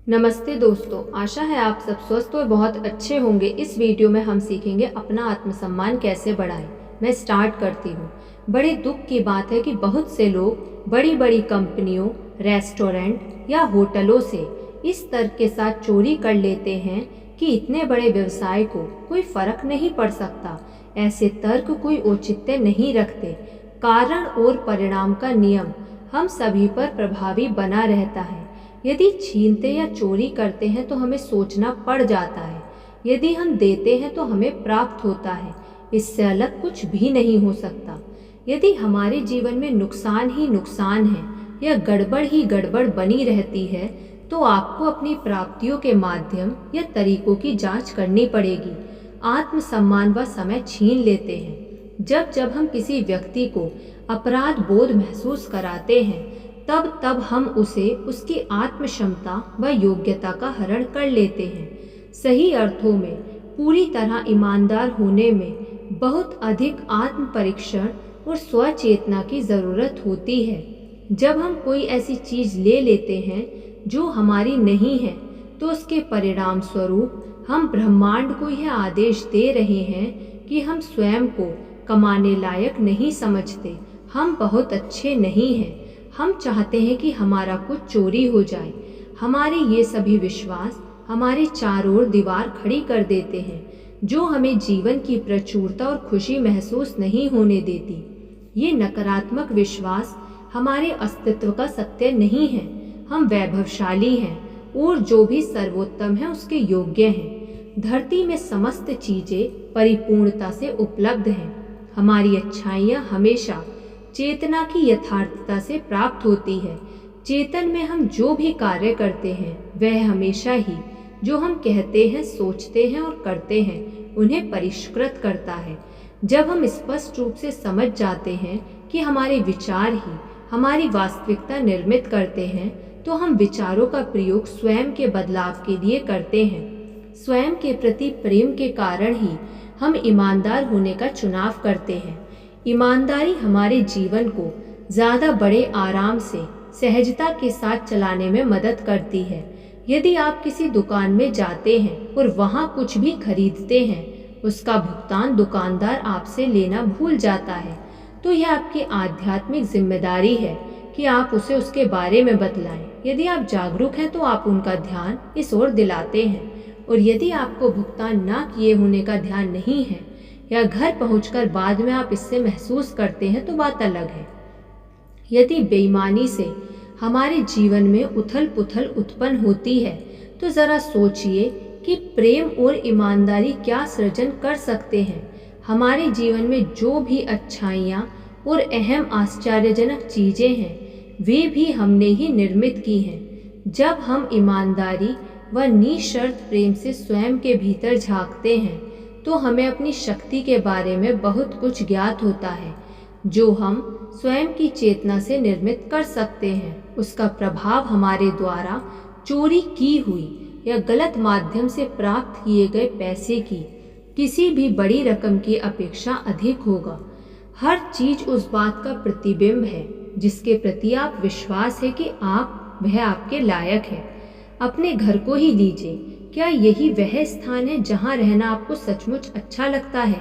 नमस्ते दोस्तों, आशा है आप सब स्वस्थ और बहुत अच्छे होंगे। इस वीडियो में हम सीखेंगे अपना आत्मसम्मान कैसे बढ़ाएं। मैं स्टार्ट करती हूँ। बड़े दुख की बात है कि बहुत से लोग बड़ी बड़ी कंपनियों, रेस्टोरेंट या होटलों से इस तर्क के साथ चोरी कर लेते हैं कि इतने बड़े व्यवसाय को कोई फर्क नहीं पड़ सकता। ऐसे तर्क कोई औचित्य नहीं रखते। कारण और परिणाम का नियम हम सभी पर प्रभावी बना रहता है। यदि छीनते या चोरी करते हैं तो हमें सोचना पड़ जाता है, यदि हम देते हैं तो हमें प्राप्त होता है। इससे अलग कुछ भी नहीं हो सकता। यदि हमारे जीवन में नुकसान ही नुकसान है या गड़बड़ ही गड़बड़ बनी रहती है तो आपको अपनी प्राप्तियों के माध्यम या तरीकों की जांच करनी पड़ेगी। आत्मसम्मान व समय छीन लेते हैं। जब जब हम किसी व्यक्ति को अपराध बोध महसूस कराते हैं तब तब हम उसे उसकी आत्म क्षमता व योग्यता का हरण कर लेते हैं। सही अर्थों में पूरी तरह ईमानदार होने में बहुत अधिक आत्म परीक्षण और स्वचेतना की ज़रूरत होती है। जब हम कोई ऐसी चीज़ ले लेते हैं जो हमारी नहीं है तो उसके परिणाम स्वरूप हम ब्रह्मांड को यह आदेश दे रहे हैं कि हम स्वयं को कमाने लायक नहीं समझते, हम बहुत अच्छे नहीं हैं। हम चाहते हैं कि हमारा कुछ चोरी हो जाए। हमारे ये सभी विश्वास हमारे चारों ओर दीवार खड़ी कर देते हैं जो हमें जीवन की प्रचुरता और खुशी महसूस नहीं होने देती। ये नकारात्मक विश्वास हमारे अस्तित्व का सत्य नहीं है। हम वैभवशाली हैं और जो भी सर्वोत्तम है उसके योग्य हैं। धरती में समस्त चीजें परिपूर्णता से उपलब्ध हैं। हमारी अच्छाइयाँ हमेशा चेतना की यथार्थता से प्राप्त होती है। चेतन में हम जो भी कार्य करते हैं वह हमेशा ही जो हम कहते हैं, सोचते हैं और करते हैं उन्हें परिष्कृत करता है। जब हम स्पष्ट रूप से समझ जाते हैं कि हमारे विचार ही हमारी वास्तविकता निर्मित करते हैं तो हम विचारों का प्रयोग स्वयं के बदलाव के लिए करते हैं। स्वयं के प्रति प्रेम के कारण ही हम ईमानदार होने का चुनाव करते हैं। ईमानदारी हमारे जीवन को ज़्यादा बड़े आराम से सहजता के साथ चलाने में मदद करती है। यदि आप किसी दुकान में जाते हैं और वहाँ कुछ भी खरीदते हैं, उसका भुगतान दुकानदार आपसे लेना भूल जाता है तो यह आपकी आध्यात्मिक जिम्मेदारी है कि आप उसे उसके बारे में बतलाएं। यदि आप जागरूक हैं तो आप उनका ध्यान इस ओर दिलाते हैं, और यदि आपको भुगतान ना किए होने का ध्यान नहीं है या घर पहुंचकर बाद में आप इससे महसूस करते हैं तो बात अलग है। यदि बेईमानी से हमारे जीवन में उथल पुथल उत्पन्न होती है तो ज़रा सोचिए कि प्रेम और ईमानदारी क्या सृजन कर सकते हैं। हमारे जीवन में जो भी अच्छाइयाँ और अहम आश्चर्यजनक चीज़ें हैं वे भी हमने ही निर्मित की हैं। जब हम ईमानदारी व निःशर्त प्रेम से स्वयं के भीतर झांकते हैं तो हमें अपनी शक्ति के बारे में बहुत कुछ ज्ञात होता है जो हम स्वयं की चेतना से निर्मित कर सकते हैं। उसका प्रभाव हमारे द्वारा चोरी की हुई या गलत माध्यम से प्राप्त किए गए पैसे की किसी भी बड़ी रकम की अपेक्षा अधिक होगा। हर चीज उस बात का प्रतिबिंब है जिसके प्रति आप विश्वास है कि वह आपके लायक है। अपने घर को ही लीजिए, क्या यही वह स्थान है जहाँ रहना आपको सचमुच अच्छा लगता है?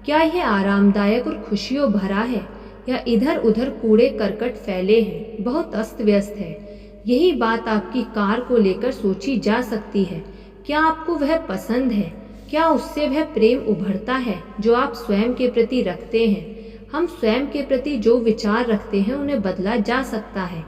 क्या यह आरामदायक और खुशियों भरा है या इधर उधर कूड़े करकट फैले हैं, बहुत अस्त व्यस्त है? यही बात आपकी कार को लेकर सोची जा सकती है। क्या आपको वह पसंद है? क्या उससे वह प्रेम उभरता है जो आप स्वयं के प्रति रखते हैं? हम स्वयं के प्रति जो विचार रखते हैं उन्हें बदला जा सकता है।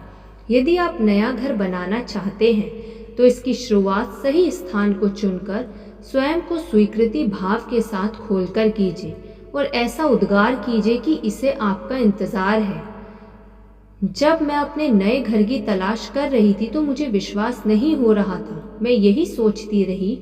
यदि आप नया घर बनाना चाहते हैं तो इसकी शुरुआत सही स्थान को चुनकर स्वयं को स्वीकृति भाव के साथ खोलकर कीजिए और ऐसा उद्गार कीजिए कि इसे आपका इंतजार है। जब मैं अपने नए घर की तलाश कर रही थी तो मुझे विश्वास नहीं हो रहा था। मैं यही सोचती रही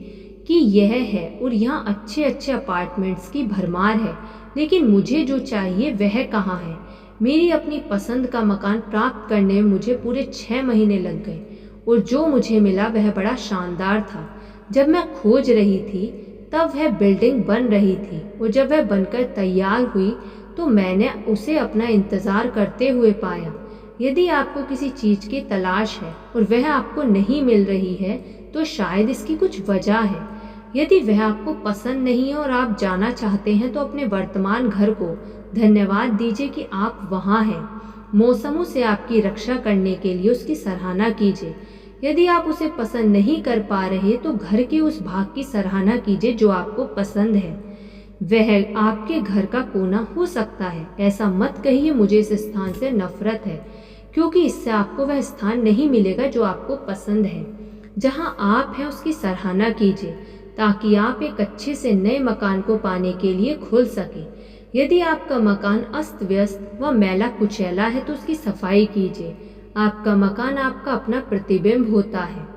कि यह है और यहाँ अच्छे अच्छे अपार्टमेंट्स की भरमार है, लेकिन मुझे जो चाहिए वह कहाँ है। मेरी अपनी पसंद का मकान प्राप्त करने में मुझे पूरे 6 महीने लग गए और जो मुझे मिला वह बड़ा शानदार था। जब मैं खोज रही थी तब वह बिल्डिंग बन रही थी और जब वह बनकर तैयार हुई तो मैंने उसे अपना इंतज़ार करते हुए पाया। यदि आपको किसी चीज़ की तलाश है और वह आपको नहीं मिल रही है तो शायद इसकी कुछ वजह है। यदि वह आपको पसंद नहीं है और आप जाना चाहते हैं तो अपने वर्तमान घर को धन्यवाद दीजिए कि आप वहाँ हैं। मौसमों से आपकी रक्षा करने के लिए उसकी सराहना कीजिए। यदि आप उसे पसंद नहीं कर पा रहे तो घर के उस भाग की सराहना कीजिए जो आपको पसंद है। वह आपके घर का कोना हो सकता है। ऐसा मत कहिए मुझे इस स्थान से नफरत है, क्योंकि इससे आपको वह स्थान नहीं मिलेगा जो आपको पसंद है। जहाँ आप हैं उसकी सराहना कीजिए ताकि आप एक अच्छे से नए मकान को पाने के लिए खुल सके। यदि आपका मकान अस्त व्यस्त व मैला कुचैला है तो उसकी सफाई कीजिए। आपका मकान आपका अपना प्रतिबिंब होता है।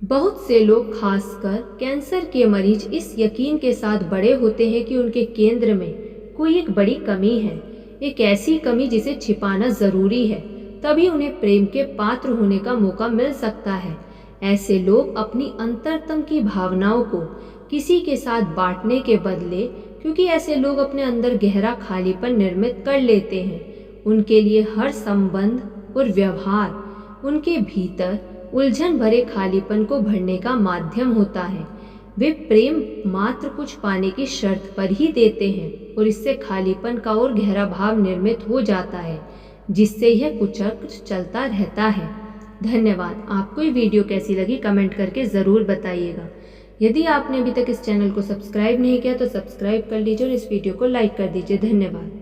बहुत से लोग, खासकर कैंसर के मरीज, इस यकीन के साथ बड़े होते हैं कि उनके केंद्र में कोई एक बड़ी कमी है, एक ऐसी कमी जिसे छिपाना जरूरी है, तभी उन्हें प्रेम के पात्र होने का मौका मिल सकता है। ऐसे लोग अपनी अंतरतम की भावनाओं को किसी के साथ बांटने के बदले, क्योंकि ऐसे लोग अपने अंदर गहरा खालीपन निर्मित कर लेते हैं, उनके लिए हर संबंध और व्यवहार उनके भीतर उलझन भरे खालीपन को भरने का माध्यम होता है। वे प्रेम मात्र कुछ पाने की शर्त पर ही देते हैं और इससे खालीपन का और गहरा भाव निर्मित हो जाता है, जिससे यह कुचक्र चलता रहता है। धन्यवाद। आपको ये वीडियो कैसी लगी कमेंट करके ज़रूर बताइएगा। यदि आपने अभी तक इस चैनल को सब्सक्राइब नहीं किया तो सब्सक्राइब कर लीजिए और इस वीडियो को लाइक कर दीजिए। धन्यवाद।